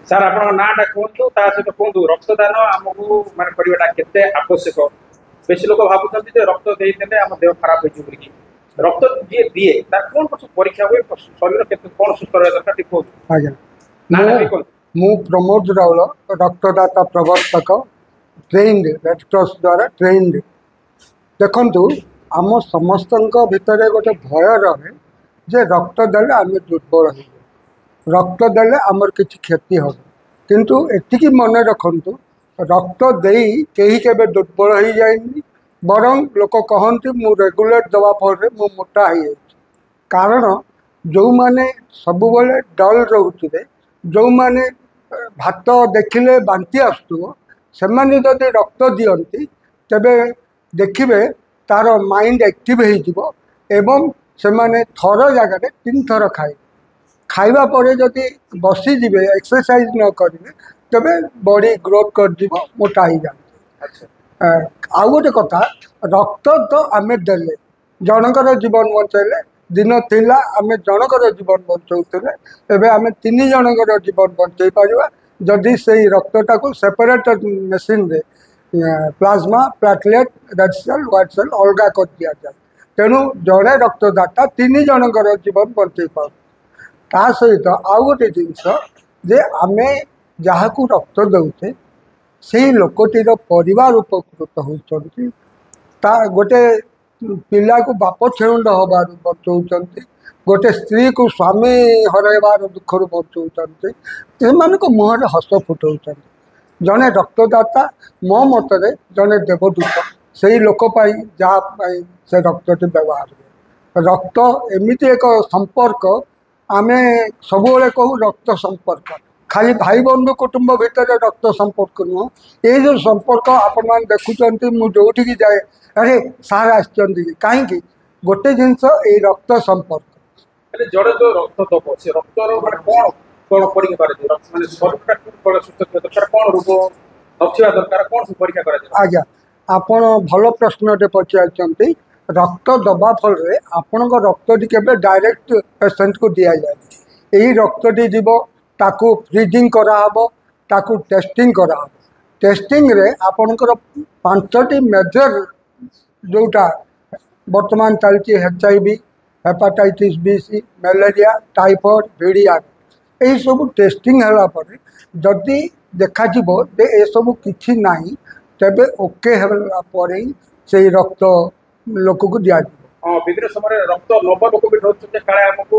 Sir ଆପଣଙ୍କ ନାଁଟା କୁହନ୍ତୁ, ତା ସହିତ କୁହନ୍ତୁ ରକ୍ତଦାନ ଆମକୁ ମାନେ କରିବାଟା କେତେ ଆବଶ୍ୟକ। ବେଶୀ ଲୋକ ଭାବୁଛନ୍ତି ଯେ ରକ୍ତ ଦେଇଦେଲେ ଆମ ଦେହ ଖରାପ ହେଇଯିବ ବୋଲିକି। ରକ୍ତ ଯିଏ ଦିଏ ତାର କଣ କଣ ପରୀକ୍ଷା ହୁଏ, ଶରୀର କେତେ କଣ ସୁସ୍ଥ ରହିବା ଦରକାର ଟିକେ କୁହନ୍ତୁ। ଆଜ୍ଞା, ନାଁଟା ଟିକେ କୁହନ୍ତୁ। ମୁଁ ପ୍ରମୋଦ ରାଉଳ, ରକ୍ତଦାତା ପ୍ରବର୍ତ୍ତକ, ଟ୍ରେନ୍ଡ ରେଡ୍ କ୍ରସ୍ ଦ୍ୱାରା ଟ୍ରେନ୍ଡ। ଦେଖନ୍ତୁ, ଆମ ସମସ୍ତଙ୍କ ଭିତରେ ଗୋଟେ ଭୟ ରହେ ଯେ ରକ୍ତ ଦେଲେ ଆମେ ଦୁର୍ବଳ ହେଇଯିବୁ, ରକ୍ତ ଦେଲେ ଆମର କିଛି କ୍ଷତି ହେବ। କିନ୍ତୁ ଏତିକି ମନେ ରଖନ୍ତୁ, ରକ୍ତ ଦେଇ କେହି କେବେ ଦୁର୍ବଳ ହେଇଯାଇନି। ବରଂ ଲୋକ କହନ୍ତି ମୁଁ ରେଗୁଲାର ଦେବା ଫଳରେ ମୁଁ ମୋଟା ହେଇଯାଇଛି। କାରଣ ଯେଉଁମାନେ ସବୁବେଳେ ଡଲ୍ ରହୁଥିବେ, ଯେଉଁମାନେ ଭାତ ଦେଖିଲେ ବାନ୍ତି ଆସୁଥିବ, ସେମାନେ ଯଦି ରକ୍ତ ଦିଅନ୍ତି ତେବେ ଦେଖିବେ ତାର ମାଇଣ୍ଡ ଆକ୍ଟିଭ୍ ହେଇଯିବ ଏବଂ ସେମାନେ ଥର ଜାଗାରେ 3 ଥର ଖାଇବେ। ଖାଇବା ପରେ ଯଦି ବସିଯିବେ, ଏକ୍ସରସାଇଜ ନ କରିବେ, ତେବେ ବଡି ଗ୍ରୋଥ କରିଯିବ, ମୋଟା ହେଇଯାଆନ୍ତି। ଆଉ ଗୋଟେ କଥା, ରକ୍ତ ତ ଆମେ ଦେଲେ ଜଣଙ୍କର ଜୀବନ ବଞ୍ଚେଇଲେ। ଦିନ ଥିଲା ଆମେ ଜଣଙ୍କର ଜୀବନ ବଞ୍ଚଉଥିଲେ, ଏବେ ଆମେ 3 ଜଣଙ୍କର ଜୀବନ ବଞ୍ଚେଇ ପାରିବା ଯଦି ସେଇ ରକ୍ତଟାକୁ ସେପାରେଟ ମେସିନରେ plasma, platelet, red cell, white cell ଅଲଗା କରିଦିଆଯାଏ। ତେଣୁ ଜଣେ ରକ୍ତଦାତା 3 ଜଣଙ୍କର ଜୀବନ ବଞ୍ଚେଇ ପାରୁ। ତା ସହିତ ଆଉ ଗୋଟେ ଜିନିଷ ଯେ ଆମେ ଯାହାକୁ ରକ୍ତ ଦେଉଛେ ସେଇ ଲୋକଟିର ପରିବାର ଉପକୃତ ହେଉଛନ୍ତି। ତା ଗୋଟେ ପିଲାକୁ ବାପ ଛେଉଣ୍ଡ ହେବାରୁ ବଞ୍ଚଉଛନ୍ତି, ଗୋଟେ ସ୍ତ୍ରୀକୁ ସ୍ୱାମୀ ହରାଇବାର ଦୁଃଖରୁ ବଞ୍ଚଉଛନ୍ତି, ସେମାନଙ୍କ ମୁହଁରେ ହସ ଫୁଟାଉଛନ୍ତି। ଜଣେ ରକ୍ତଦାତା ମୋ ମତରେ ଜଣେ ଦେବଦୂତ, ସେଇ ଲୋକ ପାଇଁ ଯାହା ପାଇଁ ସେ ରକ୍ତଟି ବ୍ୟବହାର ହୁଏ। ରକ୍ତ ଏମିତି ଏକ ସମ୍ପର୍କ, ଆମେ ସବୁବେଳେ କହୁ ରକ୍ତ ସମ୍ପର୍କ, ଖାଲି ଭାଇ ବନ୍ଧୁ କୁଟୁମ୍ବ ଭିତରେ ରକ୍ତ ସମ୍ପର୍କ ନୁହଁ। ଏଇ ଯେଉଁ ସମ୍ପର୍କ ଆପଣମାନେ ଦେଖୁଛନ୍ତି, ମୁଁ ଯେଉଁଠିକି ଯାଏ, ଆରେ ସାର୍ ଆସିଛନ୍ତି କାହିଁକି, ଗୋଟେ ଜିନିଷ ଏଇ ରକ୍ତ ସମ୍ପର୍କ। ହେଲେ ଜଣେ ଯୋଉ ରକ୍ତ ଦବ, ସେ ରକ୍ତର ମାନେ କଣ କଣ ପରୀକ୍ଷା କରାଯିବ, ମାନେ ଶରୀରଟା କଣ ସୁସ୍ଥ ଥିବା ଦରକାର, କଣ ରୋଗ ନଥିବା ଦରକାର, କଣ ସବୁ ପରୀକ୍ଷା କରାଯିବ? ଆଜ୍ଞା, ଆପଣ ଭଲ ପ୍ରଶ୍ନଟେ ପଚାରିଛନ୍ତି। ରକ୍ତ ଦେବା ଫଳରେ ଆପଣଙ୍କ ରକ୍ତଟି କେବେ ଡାଇରେକ୍ଟ ପେସେଣ୍ଟକୁ ଦିଆଯାଏ। ଏହି ରକ୍ତଟି ଯିବ, ତାକୁ ଫ୍ରିଜିଂ କରାହେବ, ତାକୁ ଟେଷ୍ଟିଂ କରାହେବ। ଟେଷ୍ଟିଂରେ ଆପଣଙ୍କର 5ଟି ମେଜର ଯେଉଁଟା ବର୍ତ୍ତମାନ ଚାଲିଛି, HIV, hepatitis B, C, malaria, typhoid, ଭିଡ଼ିଆ, ଏହିସବୁ ଟେଷ୍ଟିଂ ହେଲା ପରେ ଯଦି ଦେଖାଯିବ ଯେ ଏସବୁ କିଛି ନାହିଁ, ତେବେ ଓକେ ହେଲା ପରେ ହିଁ ସେଇ ରକ୍ତ ଲୋକକୁ ଦିଆଯିବ। ହଁ, ବିଭିନ୍ନ ସମୟରେ ରକ୍ତ ନବ ଲୋକ ବି ଡରୁଛନ୍ତି କାଳେ ଆମକୁ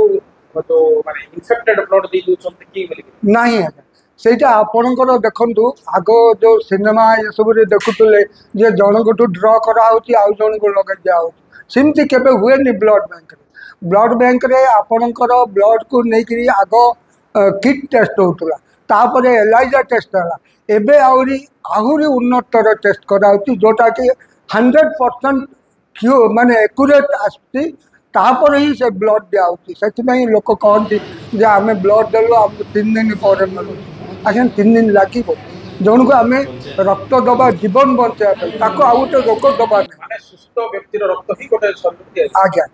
ମାନେ ଇନଫେକ୍ଟେଡ ବ୍ଲଡ୍ ଦେଇ ଦଉଛନ୍ତି କି ବୋଲି। ନାହିଁ ଆଜ୍ଞା, ସେଇଟା ଆପଣଙ୍କର ଦେଖନ୍ତୁ, ଆଗ ଯେଉଁ ସିନେମା ଏସବୁରେ ଦେଖୁଥିଲେ ଯେ ଜଣଙ୍କଠୁ ଡ୍ର କରାହେଉଛି ଆଉ ଜଣଙ୍କୁ ଲଗାଇ ଦିଆହେଉଛି, ସେମିତି କେବେ ହୁଏନି ବ୍ଲଡ୍ ବ୍ୟାଙ୍କରେ। ବ୍ଲଡ୍ ବ୍ୟାଙ୍କରେ ଆପଣଙ୍କର ବ୍ଲଡ୍କୁ ନେଇକରି ଆଗ କିଟ୍ ଟେଷ୍ଟ ହେଉଥିଲା, ତାପରେ ଏଲାଇଜା ଟେଷ୍ଟ ହେଲା, ଏବେ ଆହୁରି ଉନ୍ନତର ଟେଷ୍ଟ କରାହେଉଛି, ଯେଉଁଟାକି 100% ମାନେ ଏକୁରେଟ୍ ଆସୁଛି, ତାପରେ ହିଁ ସେ ବ୍ଲଡ୍ ଦିଆହେଉଛି। ସେଥିପାଇଁ ଲୋକ କହନ୍ତି ଯେ ଆମେ ବ୍ଲଡ୍ ଦେଲୁ, ଆମକୁ 3 ଦିନ ପରେ ମିଳୁଛି। ଆଜ୍ଞା, 3 ଦିନ ଲାଗିବ। ଜଣକୁ ଆମେ ରକ୍ତ ଦେବା ଜୀବନ ବଞ୍ଚାଇବା ପାଇଁ, ତାକୁ ଆଉ ଗୋଟେ ରୋଗ ଦେବା ନାହିଁ। ମାନେ ସୁସ୍ଥ ବ୍ୟକ୍ତିର ରକ୍ତ ହିଁ ଗୋଟେ ଶରୀରକୁ ଦିଆଯାଏ। ଆଜ୍ଞା।